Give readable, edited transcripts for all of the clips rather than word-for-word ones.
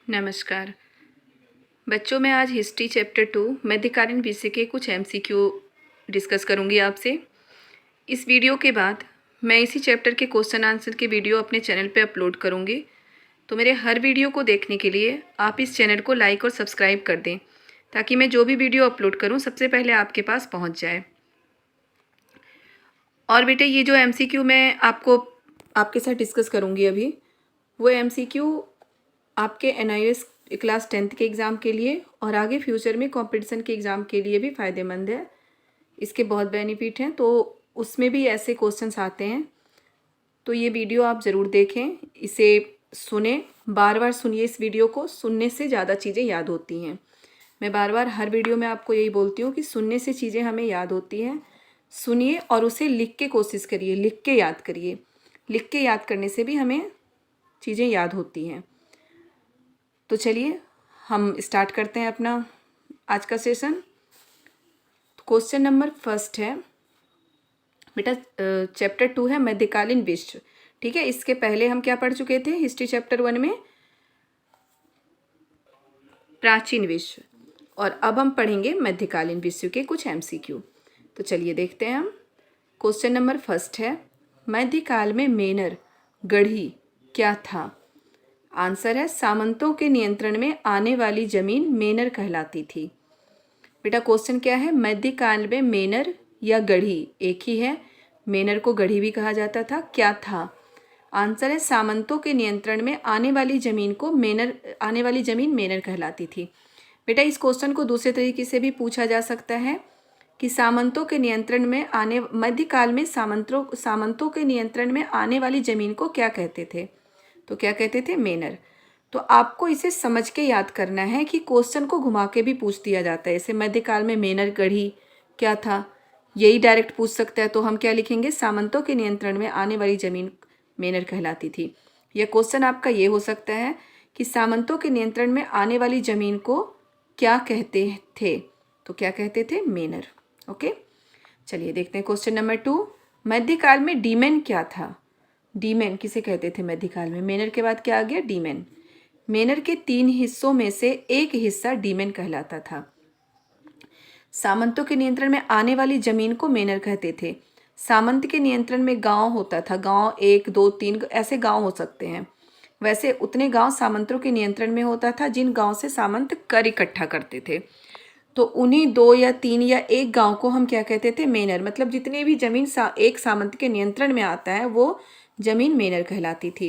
नमस्कार बच्चों, मैं आज हिस्ट्री चैप्टर 2 मध्यकालीन विषय के कुछ एमसीक्यू डिस्कस करूंगी आपसे। इस वीडियो के बाद मैं इसी चैप्टर के क्वेश्चन आंसर के वीडियो अपने चैनल पे अपलोड करूंगी। तो मेरे हर वीडियो को देखने के लिए आप इस चैनल को लाइक और सब्सक्राइब कर दें, ताकि मैं जो भी वीडियो अपलोड करूँ सबसे पहले आपके पास पहुँच जाए। और बेटे, ये जो एमसीक्यू मैं आपके साथ डिस्कस करूँगी अभी, वो एमसीक्यू आपके एनआईएस क्लास 10th के एग्ज़ाम के लिए और आगे फ्यूचर में कंपटीशन के एग्ज़ाम के लिए भी फ़ायदेमंद है। इसके बहुत बेनिफिट हैं, तो उसमें भी ऐसे क्वेश्चंस आते हैं। तो ये वीडियो आप ज़रूर देखें, इसे सुने, बार बार सुनिए। इस वीडियो को सुनने से ज़्यादा चीज़ें याद होती हैं। मैं बार बार हर वीडियो में आपको यही बोलती हूँ कि सुनने से चीज़ें हमें याद होती हैं। सुनिए और उसे लिख के कोशिश करिए, लिख के याद करिए। लिख के याद करने से भी हमें चीज़ें याद होती हैं। तो चलिए हम स्टार्ट करते हैं अपना आज का सेशन। क्वेश्चन नंबर फर्स्ट है बेटा, चैप्टर 2 है मध्यकालीन विश्व। ठीक है, इसके पहले हम क्या पढ़ चुके थे हिस्ट्री चैप्टर 1 में? प्राचीन विश्व। और अब हम पढ़ेंगे मध्यकालीन विश्व के कुछ एमसीक्यू। तो चलिए देखते हैं हम। क्वेश्चन नंबर फर्स्ट है, मध्यकाल में मेनर गढ़ी क्या था? आंसर है, सामंतों के नियंत्रण में आने वाली जमीन मेनर कहलाती थी। बेटा क्वेश्चन क्या है? मध्यकाल में मेनर या गढ़ी एक ही है। मेनर को गढ़ी भी कहा जाता था। क्या था? आंसर है, सामंतों के नियंत्रण में आने वाली जमीन मेनर कहलाती थी। बेटा इस क्वेश्चन को दूसरे तरीके से भी पूछा जा सकता है कि सामंतों के नियंत्रण में आने मध्यकाल में सामंतों के नियंत्रण में आने वाली जमीन को क्या कहते थे? तो क्या कहते थे? मेनर। तो आपको इसे समझ के याद करना है कि क्वेश्चन को घुमा के भी पूछ दिया जाता है। जैसे मध्यकाल में मेनर गढ़ी क्या था, यही डायरेक्ट पूछ सकता है। तो हम क्या लिखेंगे? सामंतों के नियंत्रण में आने वाली जमीन मेनर कहलाती थी। यह क्वेश्चन आपका ये हो सकता है कि सामंतों के नियंत्रण में आने वाली जमीन को क्या कहते थे? तो क्या कहते थे? मेनर। ओके, चलिए देखते हैं क्वेश्चन नंबर 2। मध्यकाल में डीमेन क्या था? डीमेन किसे कहते थे मध्यकाल में? मेनर के बाद क्या आ गया? डीमेन। मेनर के 3 हिस्सों में से एक हिस्सा डीमेन कहलाता था। सामंतों के नियंत्रण में आने वाली जमीन को मेनर कहते थे। सामंत के नियंत्रण में गांव होता था। गांव 1, 2, 3 ऐसे गांव हो सकते हैं। वैसे उतने गांव सामंतों के नियंत्रण में होता था जिन गांव से सामंत कर इकट्ठा करते थे। तो उन्हीं 2 या 3 या एक गांव को हम क्या कहते थे? मेनर। मतलब जितने भी जमीन एक सामंत के नियंत्रण में आता है वो जमीन मेनर कहलाती थी।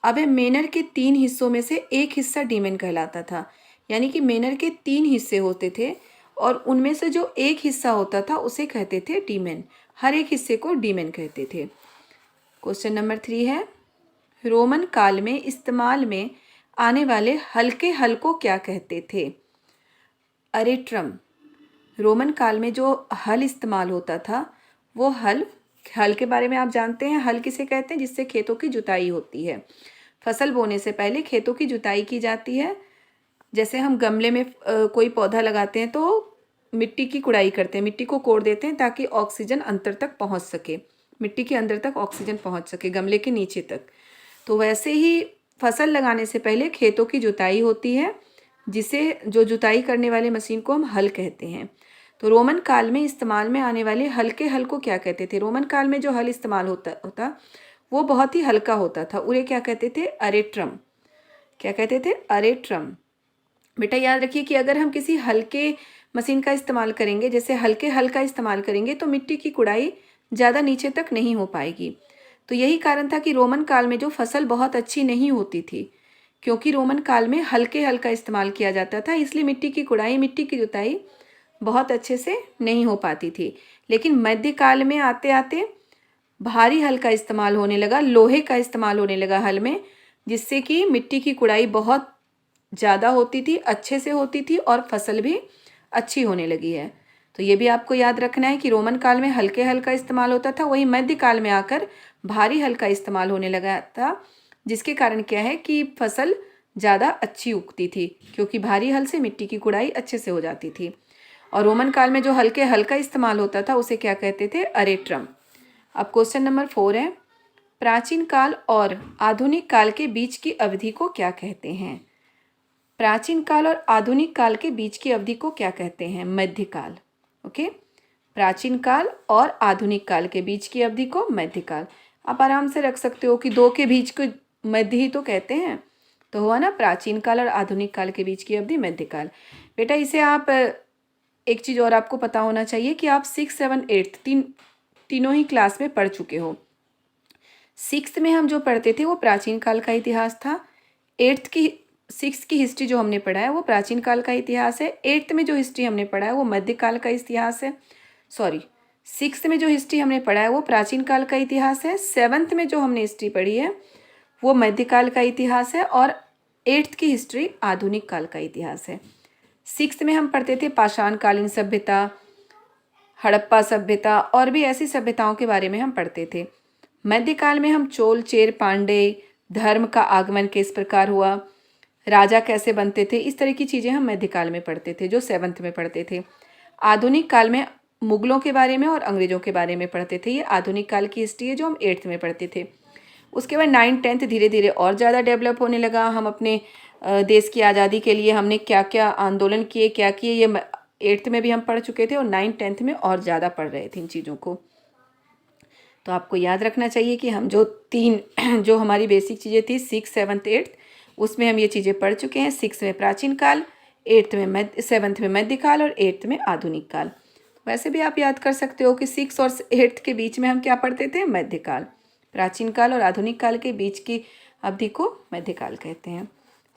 अब है, मेनर के 3 हिस्सों में से एक हिस्सा डीमेन कहलाता था। यानी कि मेनर के 3 हिस्से होते थे और उनमें से जो एक हिस्सा होता था उसे कहते थे डीमेन। हर एक हिस्से को डीमेन कहते थे। क्वेश्चन नंबर 3 है, रोमन काल में इस्तेमाल में आने वाले हल्के हल को क्या कहते थे? अरेट्रम। रोमन काल में जो हल इस्तेमाल होता था वो हल के बारे में आप जानते हैं। हल किसे कहते हैं? जिससे खेतों की जुताई होती है। फसल बोने से पहले खेतों की जुताई की जाती है। जैसे हम गमले में कोई पौधा लगाते हैं तो मिट्टी की कुड़ाई करते हैं, मिट्टी को कोड़ देते हैं ताकि ऑक्सीजन अंतर तक पहुंच सके, मिट्टी के अंदर तक ऑक्सीजन पहुंच सके, गमले के नीचे तक। तो वैसे ही फसल लगाने से पहले खेतों की जुताई होती है, जिसे जो जुताई करने वाले मशीन को हम हल कहते हैं। तो रोमन काल में इस्तेमाल में आने वाले हल्के हल को क्या कहते थे? रोमन काल में जो हल इस्तेमाल होता वो बहुत ही हल्का होता था। उन्हें क्या कहते थे? अरेट्रम। क्या कहते थे? अरेट्रम। बेटा याद रखिए कि अगर हम किसी हल्के मशीन का इस्तेमाल करेंगे, जैसे हल्के हल का इस्तेमाल करेंगे, तो मिट्टी की कुड़ाई ज़्यादा नीचे तक नहीं हो पाएगी। तो यही कारण था कि रोमन काल में जो फसल बहुत अच्छी नहीं होती थी, क्योंकि रोमन काल में हल्के हल का इस्तेमाल किया जाता था, इसलिए मिट्टी की कुड़ाई, मिट्टी की जुताई बहुत अच्छे से नहीं हो पाती थी। लेकिन मध्यकाल में आते आते भारी हल का इस्तेमाल होने लगा, लोहे का इस्तेमाल होने लगा हल में, जिससे कि मिट्टी की कुड़ाई बहुत ज़्यादा होती थी, अच्छे से होती थी और फसल भी अच्छी होने लगी है। तो ये भी आपको याद रखना है कि रोमन काल में हल्के हल का इस्तेमाल होता था, वहीं मध्यकाल में आकर भारी हल का इस्तेमाल होने लगा था, जिसके कारण क्या है कि फसल ज़्यादा अच्छी उगती थी, क्योंकि भारी हल से मिट्टी की कुड़ाई अच्छे से हो जाती थी। और रोमन काल में जो हल्के हल का इस्तेमाल होता था उसे क्या कहते थे? अरेट्रम। अब क्वेश्चन नंबर 4 है, प्राचीन काल और आधुनिक काल के बीच की अवधि को क्या कहते हैं? प्राचीन काल और आधुनिक काल के बीच की अवधि को क्या कहते हैं? मध्यकाल। ओके, प्राचीन काल और आधुनिक काल के बीच की अवधि को मध्यकाल। आप आराम से रख सकते हो कि दो के बीच को मध्य ही तो कहते हैं, तो हुआ ना प्राचीन काल और आधुनिक काल के बीच की अवधि मध्यकाल। बेटा इसे आप एक चीज़ और आपको पता होना चाहिए कि आप 6, 7, 8 तीनों ही क्लास में पढ़ चुके हो। 6th में हम जो पढ़ते थे वो प्राचीन काल का इतिहास था। 6th की हिस्ट्री जो हमने पढ़ा है वो प्राचीन काल का इतिहास है। 8th में जो हिस्ट्री हमने पढ़ा है वो मध्यकाल का इतिहास है। सॉरी, 6th में जो हिस्ट्री हमने पढ़ा है वो प्राचीन काल का इतिहास है। 7th में जो हमने हिस्ट्री पढ़ी है वो मध्यकाल का इतिहास है और 8th की हिस्ट्री आधुनिक काल का इतिहास है। 6th में हम पढ़ते थे पाषाणकालीन सभ्यता, हड़प्पा सभ्यता और भी ऐसी सभ्यताओं के बारे में हम पढ़ते थे। मध्यकाल में हम चोल, चेर, पांडे, धर्म का आगमन किस प्रकार हुआ, राजा कैसे बनते थे, इस तरह की चीज़ें हम मध्यकाल में पढ़ते थे, जो 7th में पढ़ते थे। आधुनिक काल में मुगलों के बारे में और अंग्रेज़ों के बारे में पढ़ते थे। ये आधुनिक काल की हिस्ट्री है जो हम 8th में पढ़ते थे। उसके बाद 9th, 10th धीरे धीरे और ज़्यादा डेवलप होने लगा। हम अपने देश की आज़ादी के लिए हमने क्या क्या आंदोलन किए, क्या किए, ये 8th में भी हम पढ़ चुके थे और 9th, 10th में और ज़्यादा पढ़ रहे थे इन चीज़ों को। तो आपको याद रखना चाहिए कि हम जो हमारी बेसिक चीज़ें थी 6, 7, 8 उसमें हम ये चीज़ें पढ़ चुके हैं। 6 में प्राचीन काल, 7th में मध्यकाल और 8th में आधुनिक काल। वैसे भी आप याद कर सकते हो कि 6 और 8th के बीच में हम क्या पढ़ते थे? मध्यकाल। प्राचीन काल और आधुनिक काल के बीच की अवधि को मध्यकाल कहते हैं।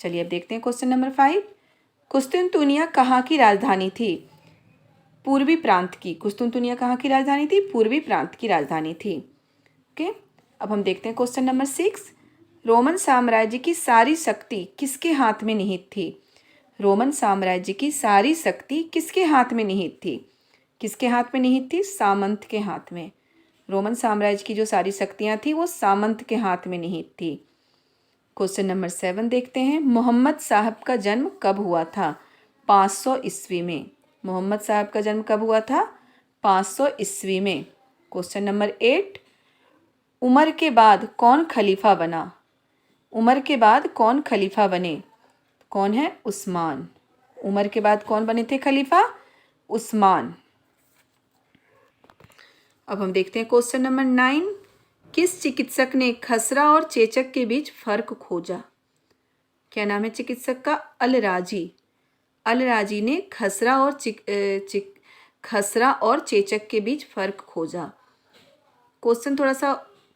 चलिए अब देखते हैं क्वेश्चन नंबर 5। कुस्तुनतुनिया कहाँ की राजधानी थी? पूर्वी प्रांत की। कुस्तुनतुनिया कहाँ की राजधानी थी? पूर्वी प्रांत की राजधानी थी। ओके, अब हम देखते हैं क्वेश्चन नंबर 6। रोमन साम्राज्य की सारी शक्ति किसके हाथ में निहित थी? रोमन साम्राज्य की सारी शक्ति किसके हाथ में निहित थी? किसके हाथ में निहित थी? सामंत के हाथ में। रोमन साम्राज्य की जो सारी शक्तियाँ थी वो सामंत के हाथ में निहित थी। क्वेश्चन नंबर 7 देखते हैं। मोहम्मद साहब का जन्म कब हुआ था? 500 ईस्वी में। मोहम्मद साहब का जन्म कब हुआ था? 500 ईस्वी में। Question number 8। उमर के बाद कौन खलीफा बना? उमर के बाद कौन खलीफा बने? कौन है? उस्मान। उमर के बाद कौन बने थे खलीफा? उस्मान। अब हम देखते हैं क्वेश्चन नंबर 9। किस चिकित्सक ने खसरा और चेचक के बीच फर्क खोजा? क्या नाम है चिकित्सक का? अलराजी। अलराजी ने खसरा और चेचक के बीच फर्क खोजा। क्वेश्चन थोड़ा सा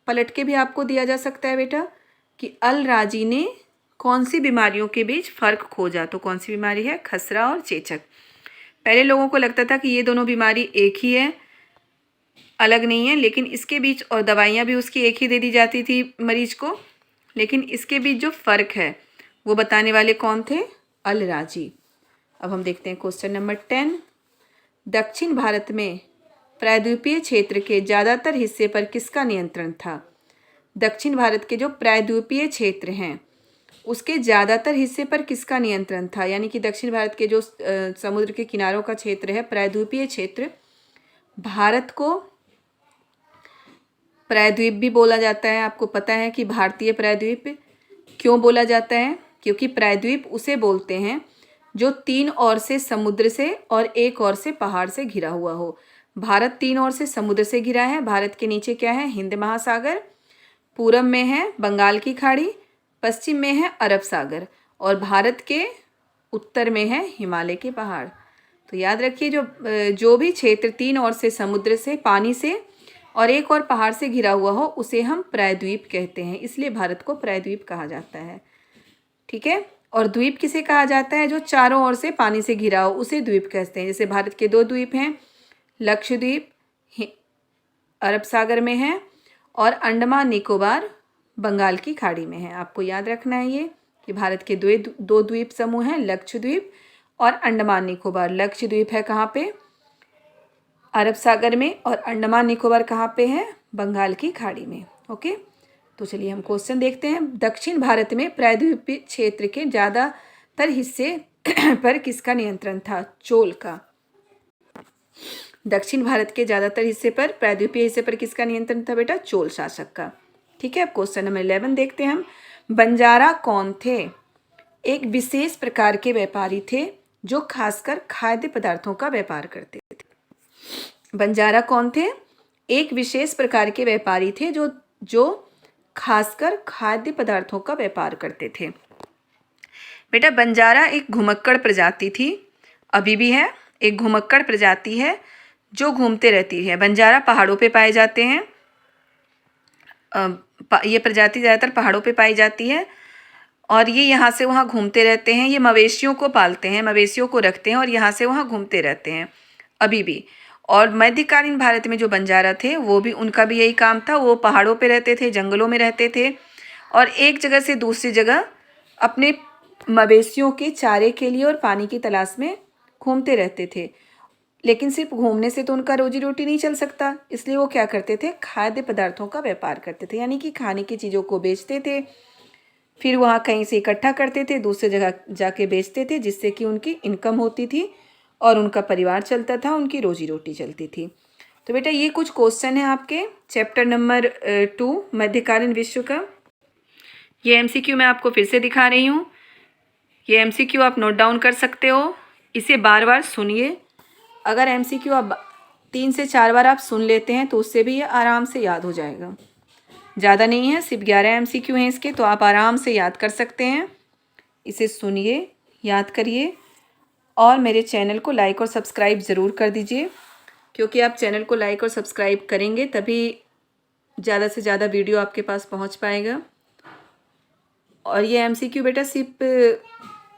पलट के भी आपको दिया जा सकता है बेटा कि अलराजी ने कौन सी बीमारियों के बीच फर्क खोजा। तो कौन सी बीमारी है? खसरा और चेचक। पहले लोगों को लगता था कि ये दोनों बीमारी एक ही है, अलग नहीं है, लेकिन इसके बीच, और दवाइयाँ भी उसकी एक ही दे दी जाती थी मरीज को, लेकिन इसके बीच जो फ़र्क है वो बताने वाले कौन थे? अलराजी। अब हम देखते हैं क्वेश्चन नंबर 10। दक्षिण भारत में प्रायद्वीपीय क्षेत्र के ज़्यादातर हिस्से पर किसका नियंत्रण था? दक्षिण भारत के जो प्रायद्वीपीय क्षेत्र हैं उसके ज़्यादातर हिस्से पर किसका नियंत्रण था? यानी कि दक्षिण भारत के जो समुद्र के किनारों का क्षेत्र है, प्रायद्वीपीय क्षेत्र, भारत को प्रायद्वीप भी बोला जाता है। आपको पता है कि भारतीय प्रायद्वीप क्यों बोला जाता है? क्योंकि प्रायद्वीप उसे बोलते हैं जो 3 ओर से समुद्र से और 1 ओर से पहाड़ से घिरा हुआ हो। भारत 3 ओर से समुद्र से घिरा है। भारत के नीचे क्या है? हिंद महासागर, पूरब में है बंगाल की खाड़ी, पश्चिम में है अरब सागर और भारत के उत्तर में है हिमालय के पहाड़। तो याद रखिए जो भी क्षेत्र 3 ओर से समुद्र से, पानी से और 1 और पहाड़ से घिरा हुआ हो उसे हम प्रायद्वीप कहते हैं। इसलिए भारत को प्रायद्वीप कहा जाता है। ठीक है। और द्वीप किसे कहा जाता है? जो चारों ओर से पानी से घिरा हो उसे द्वीप कहते हैं। जैसे भारत के 2 द्वीप हैं, लक्षद्वीप अरब सागर में है और अंडमान निकोबार बंगाल की खाड़ी में है। आपको याद रखना है ये कि भारत के 2 द्वीप समूह हैं, लक्षद्वीप और अंडमान निकोबार। लक्षद्वीप है कहाँ पे? अरब सागर में, और अंडमान निकोबार कहाँ पे है? बंगाल की खाड़ी में। ओके, तो चलिए हम क्वेश्चन देखते हैं। दक्षिण भारत में प्रायद्वीपीय क्षेत्र के ज़्यादातर हिस्से पर किसका नियंत्रण था? चोल का। दक्षिण भारत के ज़्यादातर हिस्से पर, प्रायद्वीपीय हिस्से पर किसका नियंत्रण था बेटा? चोल शासक का। ठीक है। अब क्वेश्चन नंबर 11 देखते हैं हम। बंजारा कौन थे? एक विशेष प्रकार के व्यापारी थे जो खासकर खाद्य पदार्थों का व्यापार करते थे। बंजारा कौन थे? एक विशेष प्रकार के व्यापारी थे जो खासकर खाद्य पदार्थों का व्यापार करते थे। बेटा बंजारा एक घुमक्कड़ प्रजाति थी, अभी भी है, एक घुमक्कड़ प्रजाति है जो घूमते रहती है। बंजारा पहाड़ों पे पाए जाते हैं। ये प्रजाति ज़्यादातर पहाड़ों पे पाई जाती है और ये यहाँ से वहाँ घूमते रहते हैं। ये मवेशियों को पालते हैं, मवेशियों को रखते हैं और यहाँ से वहाँ घूमते रहते हैं अभी भी। और मध्यकालीन भारत में जो बंजारा थे वो भी, उनका भी यही काम था। वो पहाड़ों पे रहते थे, जंगलों में रहते थे और एक जगह से दूसरी जगह अपने मवेशियों के चारे के लिए और पानी की तलाश में घूमते रहते थे। लेकिन सिर्फ घूमने से तो उनका रोजी रोटी नहीं चल सकता, इसलिए वो क्या करते थे? खाद्य पदार्थों का व्यापार करते थे, यानी कि खाने की चीज़ों को बेचते थे, फिर वहाँ कहीं से इकट्ठा करते थे, दूसरी जगह जाके बेचते थे, जिससे कि उनकी इनकम होती थी और उनका परिवार चलता था, उनकी रोजी रोटी चलती थी। तो बेटा ये कुछ क्वेश्चन है आपके चैप्टर नंबर 2 मध्यकालीन विश्व का। ये MCQ मैं आपको फिर से दिखा रही हूँ। ये MCQ आप नोट डाउन कर सकते हो, इसे बार बार सुनिए। अगर MCQ आप 3 से 4 बार आप सुन लेते हैं तो उससे भी ये आराम से याद हो जाएगा। ज़्यादा नहीं है, सिर्फ 11 MCQ हैं इसके, तो आप आराम से याद कर सकते हैं। इसे सुनिए, याद करिए और मेरे चैनल को लाइक और सब्सक्राइब ज़रूर कर दीजिए, क्योंकि आप चैनल को लाइक और सब्सक्राइब करेंगे तभी ज़्यादा से ज़्यादा वीडियो आपके पास पहुंच पाएगा। और ये MCQ बेटा सिर्फ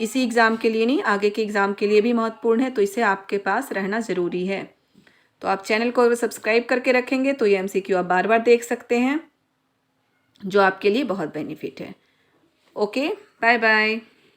इसी एग्ज़ाम के लिए नहीं, आगे के एग्ज़ाम के लिए भी महत्वपूर्ण है, तो इसे आपके पास रहना ज़रूरी है। तो आप चैनल को अगर सब्सक्राइब करके रखेंगे तो ये MCQ आप बार बार देख सकते हैं, जो आपके लिए बहुत बेनिफिट है। Okay, bye bye.